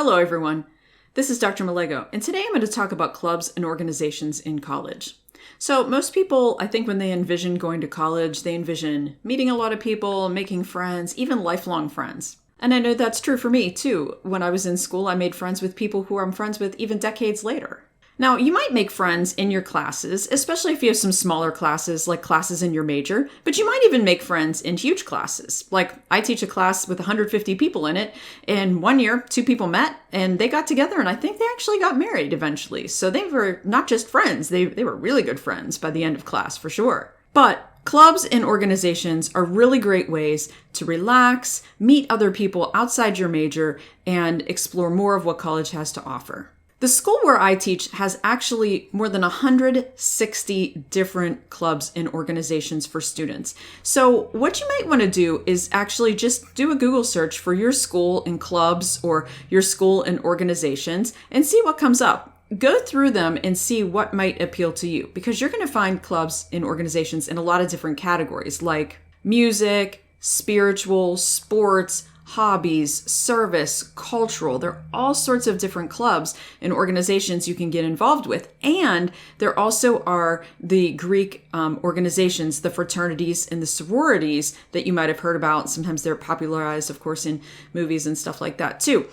Hello, everyone. This is Dr. Malego, and today I'm going to talk about clubs and organizations in college. So most people, I think when they envision going to college, they envision meeting a lot of people, making friends, even lifelong friends. And I know that's true for me, too. When I was in school, I made friends with people who I'm friends with even decades later. Now, you might make friends in your classes, especially if you have some smaller classes, like classes in your major, but you might even make friends in huge classes. Like, I teach a class with 150 people in it, and one year, 2 people met, and they got together, and I think they actually got married eventually. So they were not just friends, they were really good friends by the end of class, for sure. But clubs and organizations are really great ways to relax, meet other people outside your major, and explore more of what college has to offer. The school where I teach has actually more than 160 different clubs and organizations for students. So what you might want to do is actually just do a Google search for your school and clubs or your school and organizations and see what comes up. Go through them and see what might appeal to you, because you're going to find clubs and organizations in a lot of different categories like music, spiritual, sports, hobbies, service, cultural. There are all sorts of different clubs and organizations you can get involved with. And there also are the Greek organizations, the fraternities and the sororities that you might have heard about. Sometimes they're popularized, of course, in movies and stuff like that too.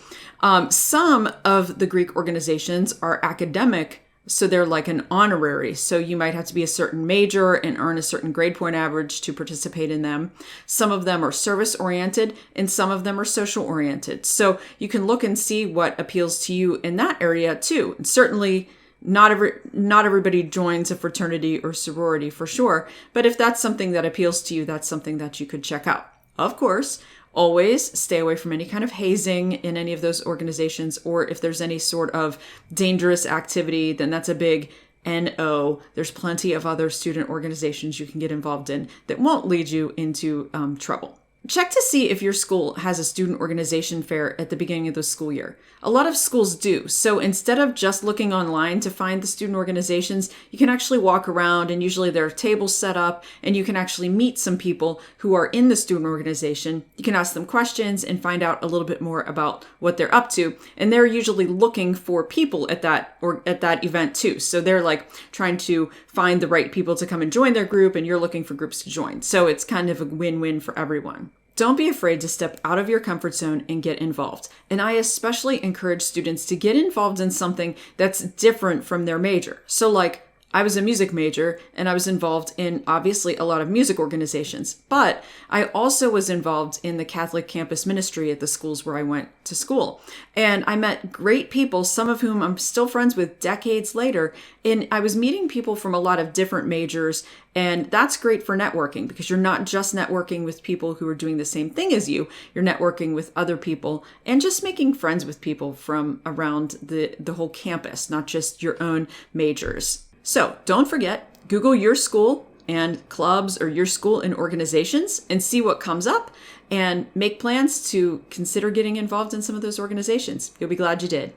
Some of the Greek organizations are academic, so they're like an honorary. So you might have to be a certain major and earn a certain grade point average to participate in them. Some of them are service oriented and some of them are social oriented. So you can look and see what appeals to you in that area too. And certainly not everybody joins a fraternity or sorority for sure. But if that's something that appeals to you, that's something that you could check out. Of course, always stay away from any kind of hazing in any of those organizations, or if there's any sort of dangerous activity, then that's a big NO. There's plenty of other student organizations you can get involved in that won't lead you into trouble. Check to see if your school has a student organization fair at the beginning of the school year. A lot of schools do. So instead of just looking online to find the student organizations, you can actually walk around, and usually there are tables set up and you can actually meet some people who are in the student organization. You can ask them questions and find out a little bit more about what they're up to. And they're usually looking for people at that event too. So they're like trying to find the right people to come and join their group, and you're looking for groups to join. So it's kind of a win-win for everyone. Don't be afraid to step out of your comfort zone and get involved. And I especially encourage students to get involved in something that's different from their major. So like, I was a music major and I was involved in obviously a lot of music organizations, but I also was involved in the Catholic campus ministry at the schools where I went to school. And I met great people, some of whom I'm still friends with decades later. And I was meeting people from a lot of different majors. And that's great for networking, because you're not just networking with people who are doing the same thing as you. You're networking with other people and just making friends with people from around the whole campus, not just your own majors. So don't forget, Google your school and clubs or your school and organizations and see what comes up, and make plans to consider getting involved in some of those organizations. You'll be glad you did.